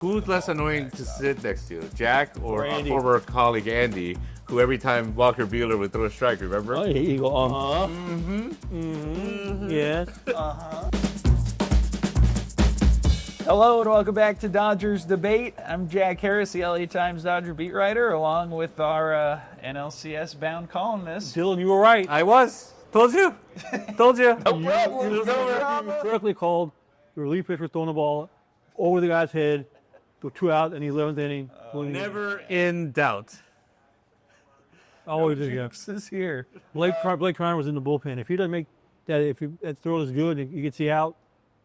Who's less annoying to sit next to, Jack or our Andy. former colleague Andy, who every time Walker Buehler would throw a strike, remember? Oh, here you go. Yes. Hello and welcome back to Dodgers Debate. I'm Jack Harris, the LA Times Dodger beat writer, along with our NLCS bound columnist. Dylan, you were right. I was. Told you. Told you. You correctly called. The relief pitcher throwing the ball over the guy's head. Go 2 out in the 11th inning. Never in doubt. Always is, yeah. This is here. Blake Triner was in the bullpen. If he doesn't make that, if that throw is good, and he gets the out,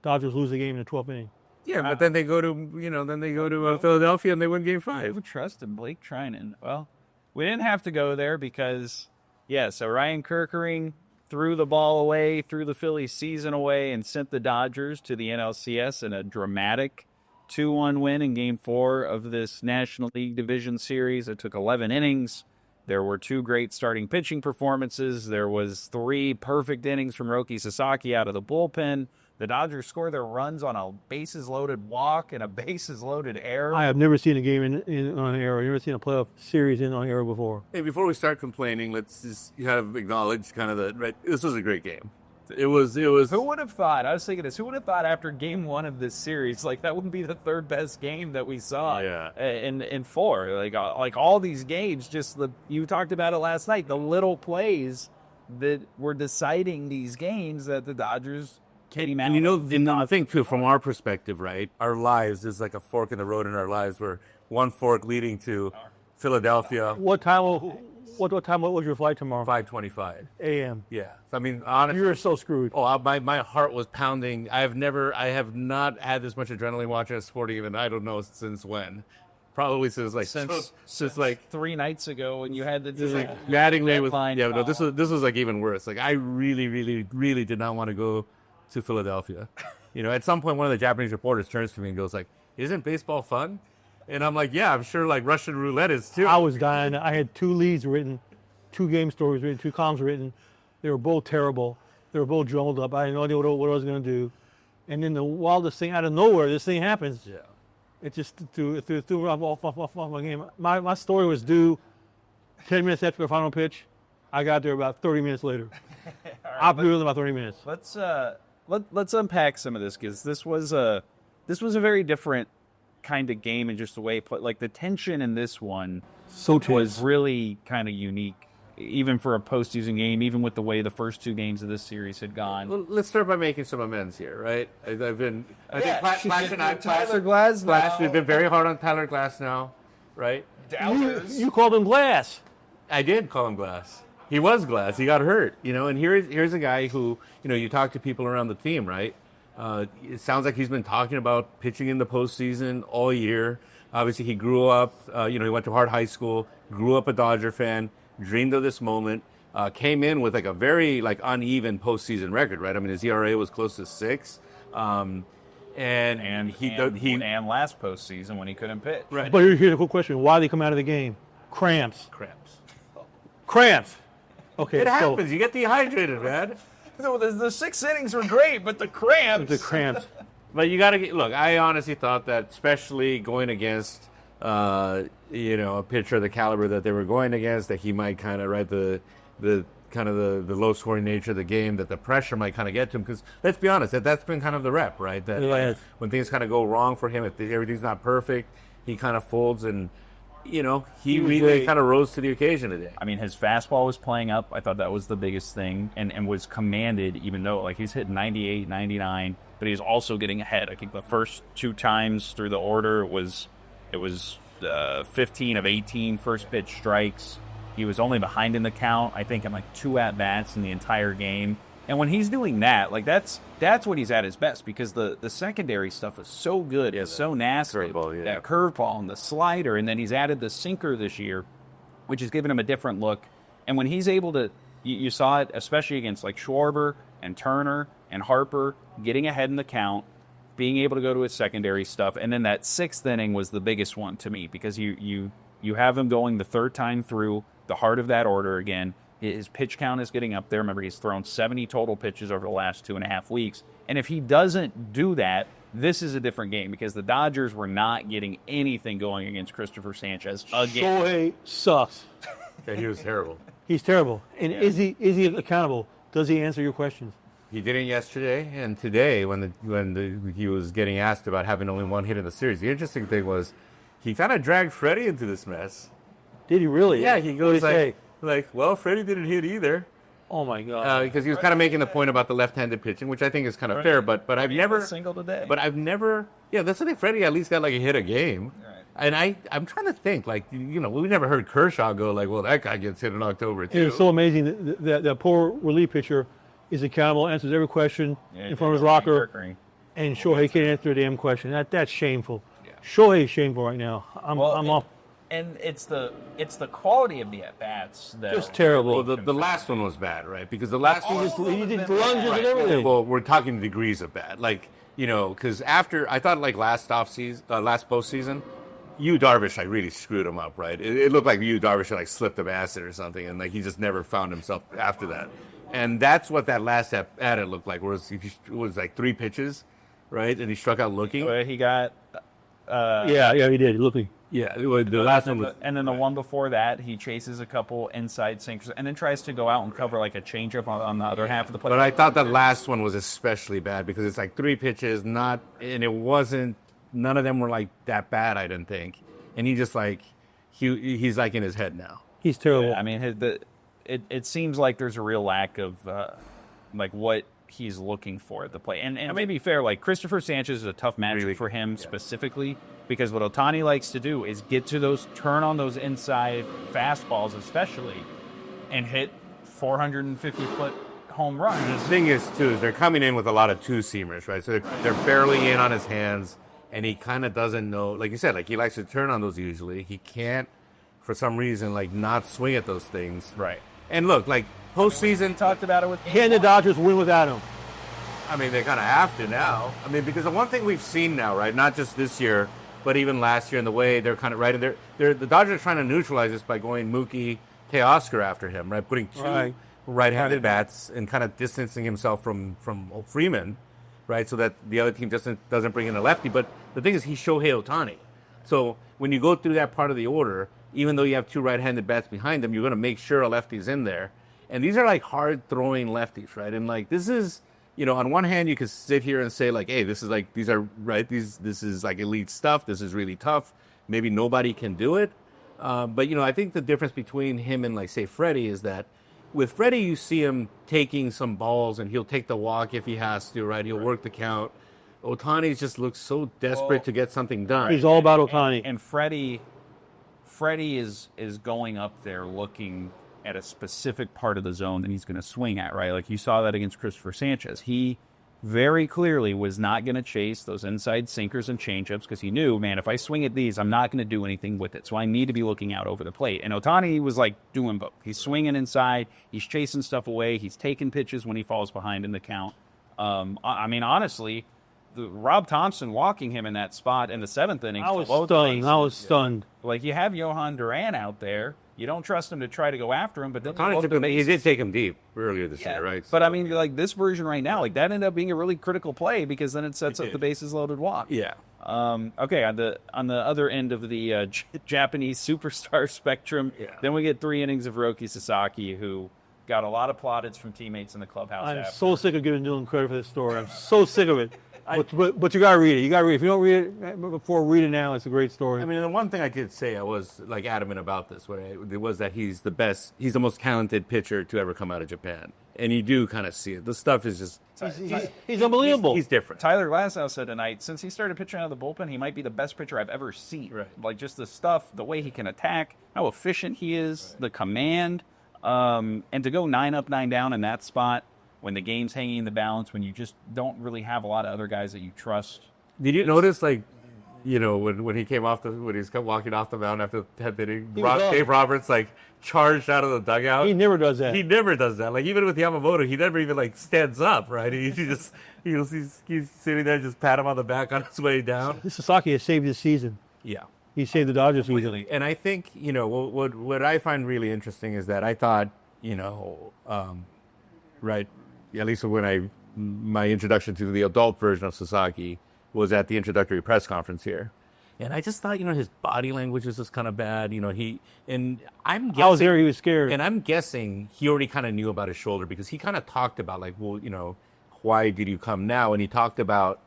Dodgers lose the game in the 12th inning. Yeah, but then they go to, Philadelphia and they win Game 5. Who trusted Blake Trinan? Well, we didn't have to go there because, so Ryan Kerkering threw the ball away, threw the Phillies season away, and sent the Dodgers to the NLCS in a dramatic 2-1 win in Game 4 of this National League Division Series. It took 11 innings. There were 2 great starting pitching performances. There was 3 perfect innings from Roki Sasaki out of the bullpen. The Dodgers scored their runs on a bases-loaded walk and a bases-loaded error. I have never seen a game on air. I've never seen a playoff series on air before. Hey, before we start complaining, let's just kind of acknowledge this was a great game. It was. Who would have thought? I was thinking this. Who would have thought after Game 1 of this series, that wouldn't be the third best game that we saw in 4? Like all these games, you talked about it last night. The little plays that were deciding these games that the Dodgers came out. And I think too, from our perspective, right, our lives is like a fork in the road in our lives. Where one fork leading to Philadelphia. What time was your flight tomorrow? 5:25 a.m. Yeah, so, I mean, honestly, You're so screwed. Oh, my heart was pounding. I have not had this much adrenaline watching a sporting event. I don't know since when. Probably since 3 nights ago when you had the Mattingly was line. yeah. No, this was like even worse. Like I really, really, really did not want to go to Philadelphia. At some point, one of the Japanese reporters turns to me and goes like, "Isn't baseball fun?" And I'm like, "Yeah, I'm sure. Like Russian roulette is too." I was dying. I had 2 leads written, 2 game stories written, 2 columns written. They were both terrible. They were both jumbled up. I had no idea what I was going to do. And then the wildest thing out of nowhere, this thing happens. Yeah. It just threw off my game. My story was due 10 minutes after the final pitch. I got there about 30 minutes later. I blew in about 30 minutes. Let's unpack some of this because this was a very different kind of game in just the way it played. Like the tension in this one was really kind of unique, even for a postseason game, even with the way the first 2 games of this series had gone. Well, let's start by making some amends here, right? I think Plaschke and I, Tyler Glass. we've been very hard on Tyler Glass now, right? You called him Glass. I did call him Glass. He was Glass. He got hurt, and here's a guy who, you talk to people around the team, right? It sounds like he's been talking about pitching in the postseason all year. Obviously, he grew up, he went to Hart High School, grew up a Dodger fan, dreamed of this moment, came in with a very uneven postseason record, right? I mean, his ERA was close to 6. And last postseason when he couldn't pitch. Right. But here's a cool question. Why did he come out of the game? Cramps. Okay. It happens. You get dehydrated, man. So the 6 innings were great, but the cramps. But you got to look. I honestly thought that, especially going against, a pitcher of the caliber that they were going against, that he might kind of the low scoring nature of the game, that the pressure might kind of get to him. Because let's be honest, that's been kind of the rep, right? That when things kind of go wrong for him, if everything's not perfect, he kind of folds and. He really kind of rose to the occasion today. I mean, his fastball was playing up. I thought that was the biggest thing, and was commanded, even though he's hit 98, 99, but he's also getting ahead. I think the first 2 times through the order it was 15 of 18 first pitch strikes. He was only behind in the count, I think, in 2 at-bats in the entire game. And when he's doing that, that's when he's at his best, because the secondary stuff is so good. It's so nasty. That curveball and the slider, and then he's added the sinker this year, which has given him a different look. And when he's able to, you saw it, especially against Schwarber and Turner and Harper, getting ahead in the count, being able to go to his secondary stuff. And then that 6th inning was the biggest one to me, because you have him going the 3rd time through the heart of that order again. His pitch count is getting up there. Remember, he's thrown 70 total pitches over the last 2.5 weeks. And if he doesn't do that, This is a different game because the Dodgers were not getting anything going against Christopher Sanchez again. Shohei sucks. Yeah, he was terrible. He's terrible. And is he accountable? Does he answer your questions? He didn't yesterday, and today when he was getting asked about having only one hit in the series. The interesting thing was he kind of dragged Freddie into this mess. Did he really? Yeah, he goes What did he say? well, Freddie didn't hit either. Oh my God! Because he was kind of making the point about the left-handed pitching, which I think is kind of fair. But I've never single today. But I've never. Yeah, that's the thing. Freddie at least got like a hit a game. Right. And I'm trying to think, like, we never heard Kershaw go like, well, that guy gets hit in October too. It's so amazing that poor relief pitcher is accountable, answers every question in front of his locker, and Shohei can't answer a damn question. That's shameful. Yeah. Shohei is shameful right now. I'm off. And it's the quality of the at bats that Just terrible. Well, the last one was bad, right? Because the last one he did lunges and everything. Well, we're talking degrees of bad, like because after I thought like last postseason, Darvish like really screwed him up, right? It looked like Darvish like slipped him acid or something, and like he just never found himself after that. And that's what that last at it looked like. It was like 3 pitches, right? And he struck out looking. Where he got. Yeah, he did. Looking. Yeah, the last one was. And then the one before that, he chases a couple inside sinkers and then tries to go out and cover like a changeup on the other half of the plate. But I thought that last one was especially bad because it's like 3 pitches, and it wasn't. None of them were like that bad, I didn't think. And he just like he's like in his head now. He's terrible. Yeah, I mean, it seems like there's a real lack of like what he's looking for at the plate. And I may be fair, like Christopher Sanchez is a tough matchup for him specifically because what Ohtani likes to do is turn on those inside fastballs especially and hit 450-foot home runs. The thing is, too, is they're coming in with a lot of two-seamers, right? So they're barely in on his hands, and he kind of doesn't know. Like you said, like he likes to turn on those usually. He can't, for some reason, like not swing at those things. Right. And look, like postseason, Talked about it with Can the Dodgers win without him? I mean, they kind of have to now. I mean, because the one thing we've seen now, right, not just this year, but even last year, in the way they're kind of right, and the Dodgers are trying to neutralize this by going Mookie Teoscar after him, right, putting 2 right-handed bats and kind of distancing himself from Freeman, right, so that the other team doesn't bring in a lefty. But the thing is, he's Shohei Ohtani. So when you go through that part of the order, even though you have 2 right-handed bats behind them, you're going to make sure a lefty's in there. And these are like hard-throwing lefties, right? And like this is, on one hand, you could sit here and say like, hey, this is like this is like elite stuff. This is really tough. Maybe nobody can do it. But I think the difference between him and like say Freddie is that with Freddie, you see him taking some balls and he'll take the walk if he has to, right? He'll work the count. Ohtani just looks so desperate to get something done. He's all about Ohtani. And Freddie is going up there looking at a specific part of the zone that he's going to swing at, right? Like you saw that against Christopher Sanchez. He very clearly was not going to chase those inside sinkers and changeups because he knew, man, if I swing at these, I'm not going to do anything with it. So I need to be looking out over the plate. And Ohtani was like doing both. He's swinging inside. He's chasing stuff away. He's taking pitches when he falls behind in the count. I mean, honestly, Rob Thompson walking him in that spot in the 7th inning. I was stunned. Like you have Johan Duran out there. You don't trust him to try to go after him, but then he did take him deep earlier this year, right? But I mean, like this version right now, like that ended up being a really critical play because then it sets up the bases loaded walk. Yeah. Okay, on the other end of the Japanese superstar spectrum, then we get 3 innings of Roki Sasaki, who got a lot of plaudits from teammates in the clubhouse. I'm so sick of giving Dylan credit for this story. I'm so sick of it. But you gotta read it. You gotta read it. If you don't read it before, read it now. It's a great story. I mean, the one thing I could say I was like adamant about this was that he's the best. He's the most talented pitcher to ever come out of Japan, and you do kind of see it. The stuff is just he's unbelievable. He's different. Tyler Glasnow said tonight, since he started pitching out of the bullpen, he might be the best pitcher I've ever seen. Right. Like just the stuff, the way he can attack, how efficient he is, the command, and to go 9 up, 9 down in that spot. When the game's hanging in the balance, when you just don't really have a lot of other guys that you trust. Did you notice, like, when he came off when he was walking off the mound after the 10th inning, Dave Roberts like charged out of the dugout. He never does that. He never does that. Like even with Yamamoto, he never even like stands up, right? He's sitting there, just pat him on the back on his way down. Sasaki has saved his season. Yeah, he saved the Dodgers season. And I think what I find really interesting is that I thought right. At least when my introduction to the adult version of Sasaki was at the introductory press conference here. And I just thought, his body language was just kind of bad. I'm guessing. I was there, he was scared. And I'm guessing he already kind of knew about his shoulder because he kind of talked about, like, well, why did you come now? And he talked about,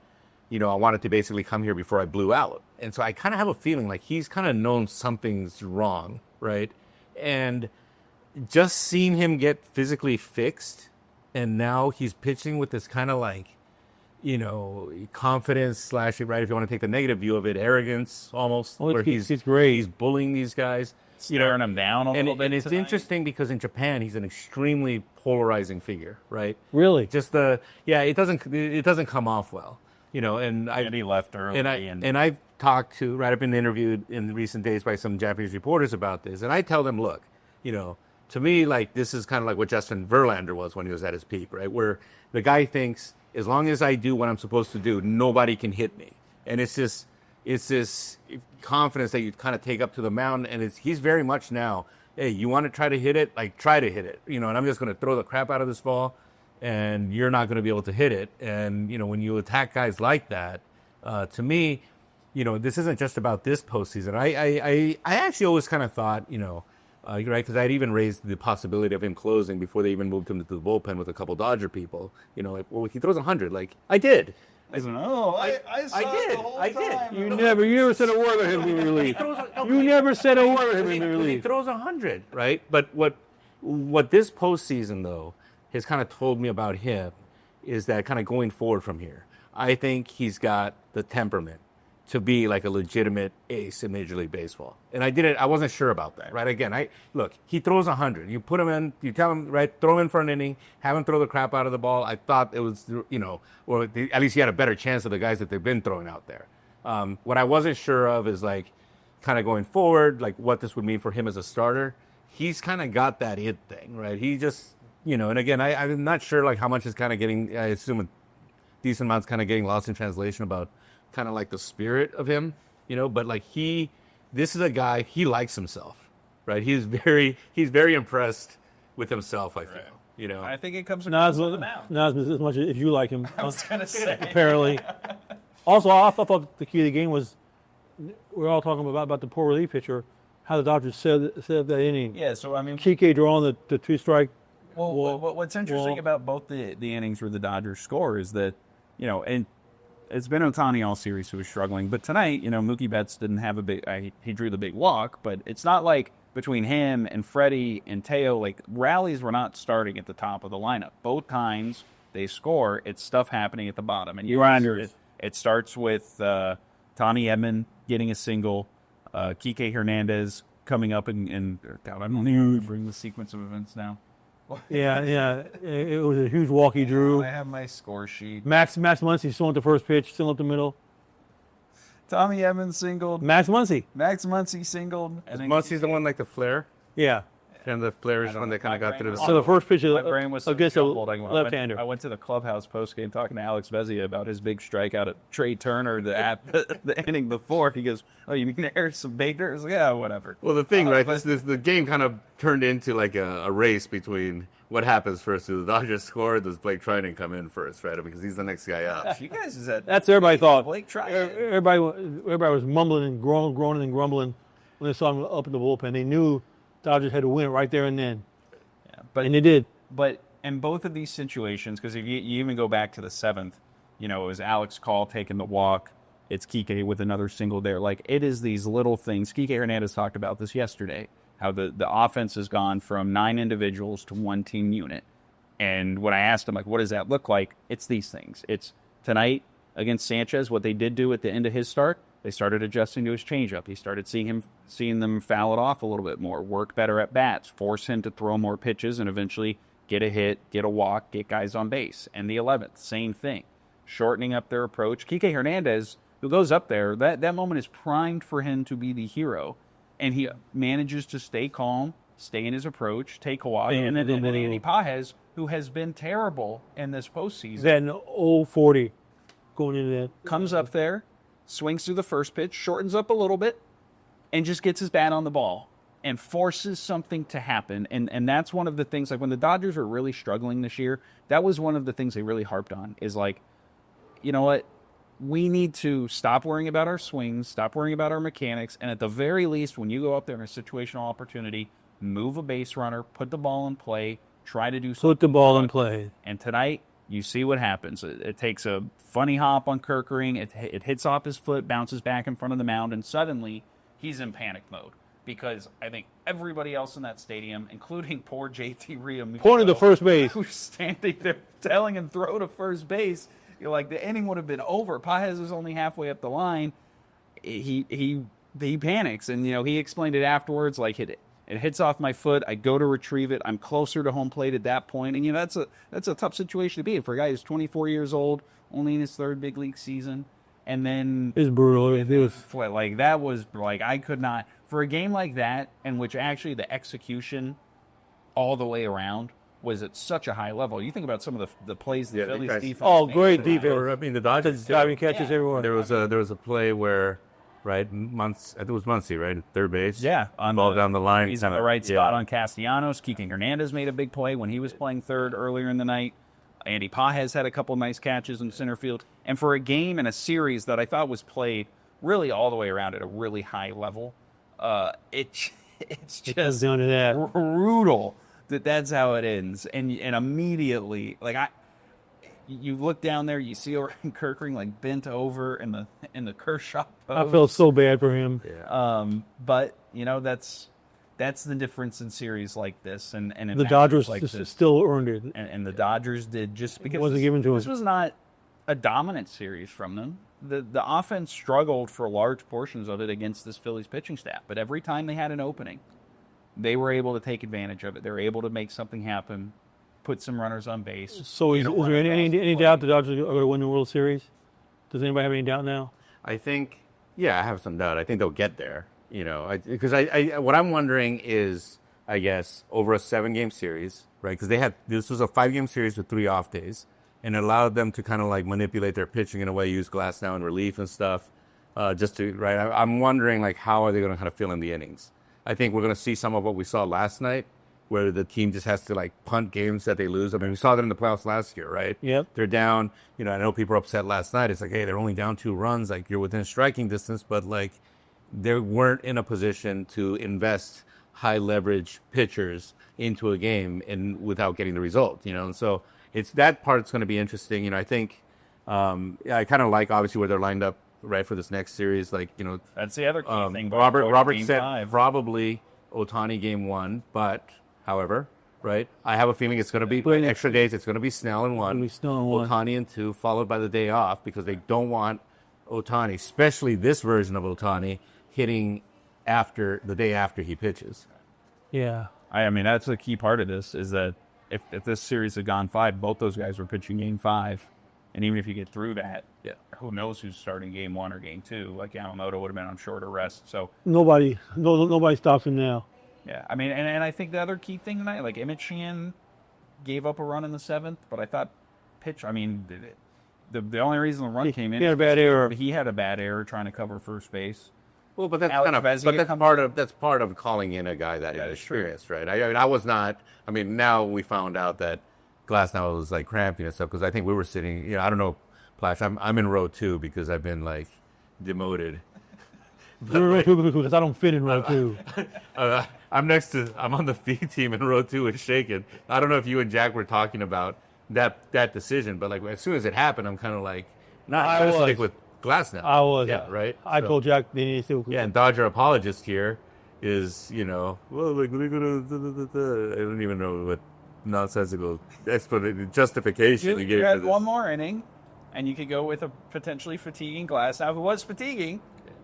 I wanted to basically come here before I blew out. And so I kind of have a feeling like he's kind of known something's wrong, right? And just seeing him get physically fixed, and now he's pitching with this kind of like, confidence / right, if you want to take the negative view of it, arrogance almost, where he's great. He's bullying these guys. Staring them down a little bit. And it's tonight. interesting because in Japan, he's an extremely polarizing figure, right? Really? Just it doesn't come off well, and he left early. And I've talked to, right, I've been interviewed in recent days by some Japanese reporters about this, and I tell them, look, to me, like, this is kind of like what Justin Verlander was when he was at his peak, right? Where the guy thinks, as long as I do what I'm supposed to do, nobody can hit me. And it's this confidence that you kind of take up to the mound, and he's very much now, hey, you want to try to hit it? Like, try to hit it. And I'm just going to throw the crap out of this ball, and you're not going to be able to hit it. And, when you attack guys like that, to me, this isn't just about this postseason. I actually always kind of thought, right, because I'd even raised the possibility of him closing before they even moved him to the bullpen with a couple Dodger people. Like, well, he throws 100. Like, I did. I said, no, I saw it the whole time. You never said a word with him being relieved. You never said a word with him being He relieved. throws 100, right? But what this postseason, though, has kind of told me about him is that kind of going forward from here, I think he's got the temperament to be like a legitimate ace in Major League Baseball. And I wasn't sure about that, right? Again, look, he throws 100. You put him in, you tell him, right, throw him in for an inning, have him throw the crap out of the ball. I thought it was, or at least he had a better chance of the guys that they've been throwing out there. What I wasn't sure of is, like, kind of going forward, like what this would mean for him as a starter. He's kind of got that it thing, right? He just, and again, I'm not sure, like, how much is kind of getting, I assume a decent amount's kind of getting lost in translation about kind of like the spirit of him, but like this is a guy, he likes himself, right? He's very impressed with himself, I feel, I think it comes Not as much as you like him. I was going to say. Apparently. Also, I thought the key to the game was, we're all talking about the poor relief pitcher, how the Dodgers set up that inning. Yeah, so I mean, Kike drawing the two-strike. Well, what's interesting about both the innings where the Dodgers score is that, and it's been Ohtani all series who was struggling. But tonight, Mookie Betts didn't have he drew the big walk, but it's not like between him and Freddie and Teo, like, rallies were not starting at the top of the lineup. Both times they score, it's stuff happening at the bottom. And it starts with Tommy Edman getting a single, Kike Hernandez coming up and God, I don't even bring the sequence of events now. Yeah. It was a huge walk he drew. I have my score sheet. Max Muncy still at the first pitch, still up the middle. Tommy Edman singled. Max Muncy singled. Muncie's the one like the flare? Yeah. And the flare is when they kind of got through the... So the first pitch is my brain was against a jumbled. left-hander. I went to the clubhouse postgame talking to Alex Vezia about his big strikeout at Trey Turner the inning before. He goes, "Oh, you mean there's some baiters?" Yeah, whatever. Well, the thing, right, the game kind of turned into like a race between what happens first. Do the Dodgers score, or does Blake Trinan come in first, right? Because he's the next guy up. You guys is that? That's everybody thought. Blake Trinan. Everybody was mumbling and groaning and grumbling when they saw him up in the bullpen. They knew Dodgers had to win right there and then. And they did. But in both of these situations, because if you even go back to the seventh, it was Alex Call taking the walk. It's Kike with another single there. Like, it is these little things. Kike Hernandez talked about this yesterday, how the offense has gone from 9 individuals to 1 team unit. And when I asked him, like, what does that look like? It's these things. It's tonight against Sanchez, what they did do at the end of his start, they started adjusting to his changeup. He started seeing them foul it off a little bit more, work better at bats, force him to throw more pitches, and eventually get a hit, get a walk, get guys on base. And the 11th, same thing, shortening up their approach. Kike Hernandez, who goes up there, that moment is primed for him to be the hero, and he manages to stay calm, stay in his approach, take a walk. And then Andy Pages, who has been terrible in this postseason, That old 40 going into that. comes up there, swings through the first pitch, shortens up a little bit, and just gets his bat on the ball and forces something to happen. And that's one of the things, like when the Dodgers were really struggling this year, that was one of the things they really harped on is like, you know what? we need to stop worrying about our swings, stop worrying about our mechanics, and at the very least, when you go up there in a situational opportunity, move a base runner, put the ball in play, try to do something. Put the ball in play. And tonight, you see what happens. It takes a funny hop on Kerkering. It hits off his foot, bounces back in front of the mound, and suddenly he's in panic mode. Because I think everybody else in that stadium, including poor JT Realmuto, Pointed to first base. who's standing there telling him throw to first base, you're like, the inning would have been over. Pages is only halfway up the line. He panics, and he explained it afterwards. Like it hits off my foot. I go to retrieve it. I'm closer to home plate at that point, and that's a tough situation to be in for a guy who's 24 years old, only in his third big league season. And then It's brutal. It was that was like I could not for a game like that, in which actually the execution all the way around was at such a high level. You think about some of the plays the Phillies defense. Oh, made great tonight. defense. I mean, the Dodgers diving catches everywhere. There was a play where, right, I think it was Muncy, right, third base. Yeah, on ball down the line. He's in the right spot on Castellanos. Keeking Hernandez made a big play when he was playing third earlier in the night. Andy Pages had a couple nice catches in center field. And for a game and a series that I thought was played really all the way around at a really high level, it's just down to that. brutal that's how it ends. And immediately, you look down there, you see Kerkering like bent over in the Kershaw pose. I felt so bad for him. Yeah. But that's the difference in series like this, and in The matches Dodgers like this. still earned it. And the Dodgers did, just because wasn't given to this them. was not a dominant series from them. The offense struggled for large portions of it against this Phillies pitching staff, but every time they had an opening, they were able to take advantage of it. They were able to make something happen, put some runners on base. So is there any doubt the Dodgers are going to win the World Series? Does anybody have any doubt now? I think, I have some doubt. I think they'll get there. Because what I'm wondering is, I guess, over a 7-game series, right? Because this was a 5-game series with 3 off days, and it allowed them to kind of like manipulate their pitching in a way, use Glasnow in relief and stuff, right? I'm wondering like how are they going to kind of fill in the innings? I think we're going to see some of what we saw last night, where the team just has to like punt games that they lose. I mean, we saw that in the playoffs last year, right? Yep. They're down. I know people are upset last night. It's like, hey, they're only down 2 runs. Like you're within striking distance, but like they weren't in a position to invest high leverage pitchers into a game and without getting the result, And so it's that part's going to be interesting. I think I kind of like obviously where they're lined up right for this next series. Like That's the other key thing. Robert Game said 5. probably Ohtani game 1, but however, right, I have a feeling it's going to be extra days. It's going to be Snell in 1, Ohtani in 2, followed by the day off because they don't want Ohtani, especially this version of Ohtani, hitting after the day after he pitches. Yeah. I mean, that's a key part of this is that if this series had gone 5, both those guys were pitching game 5. And even if you get through that, who knows who's starting game 1 or game 2? Like Yamamoto would have been on shorter rest. So Nobody stops him now. yeah, I mean, and I think the other key thing tonight, like Emmett Sheehan gave up a run in the 7th, but I thought the only reason the run came in, he had a bad error. He had a bad error trying to cover first base. Well, but that's Alex kind of Vezina that's part of calling in a guy that That is true. inexperienced, right? I was not. I mean, now we found out that Glasnow was like cramping and stuff because I think we were sitting. I don't know, Plash. I'm in row 2 because I've been like demoted. Because I don't fit in row 2. I'm on the feed team in row 2 with Shaken. I don't know if you and Jack were talking about that decision, but like as soon as it happened, I'm kind of like, I was stick with Glasnow. I was. Yeah, right. I told Jack they need to. Yeah, and Dodger apologist here is, well, like, we're gonna, I don't even know what nonsensical justification he gave You for had this. one more inning, and you could go with a potentially fatiguing Glasnow, who was fatiguing,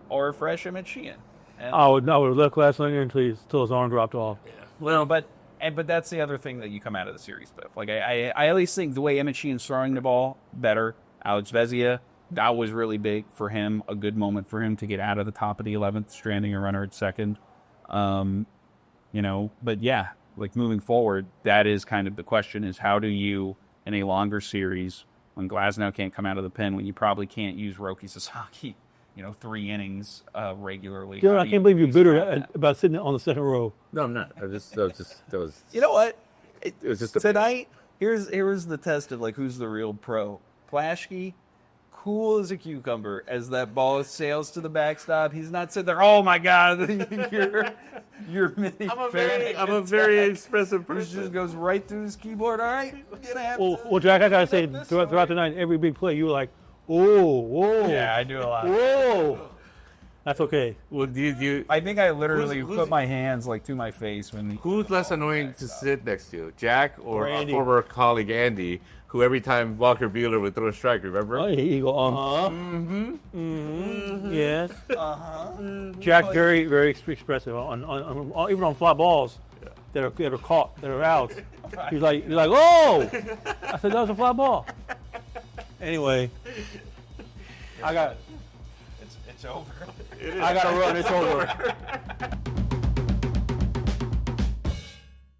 or a fresh Emmett Sheehan. And, I would have left last night until his arm dropped off. well, but that's the other thing that you come out of the series with. Like I at least think the way Emmett Sheehan's throwing the ball better. Alex Vezina, that was really big for him. A good moment for him to get out of the top of the 11th, stranding a runner at second. But yeah, like moving forward, that is kind of the question: is how do you, in a longer series, when Glasnow can't come out of the pen, when you probably can't use Roki Sasaki, 3 innings regularly. Dylan, I can't believe you're bitter about sitting on the second row. No, I'm not. That was. You know what? It was just Tonight, here's the test of like who's the real pro. Plaschke cool as a cucumber as that ball sails to the backstop. He's not sitting there, oh my God, you're mini. I'm a very expressive He person. just goes right through his keyboard. All right, we're gonna have Well, Jack, I gotta say, throughout the night, every big play, you were like, "Oh, whoa, Yeah, I do a lot. whoa." That's okay. Well, do you, I think I literally Who's- put my hands like to my face when. who's less annoying to sit next to, Jack or our Andy. former colleague Andy, who every time Walker Buehler would throw a strike, remember? Oh, you go, yes. Jack, very, very expressive on even on fly balls that are caught, that are out. He's like, oh! I said that was a fly ball. Anyway, It's over. I got to run. It's over.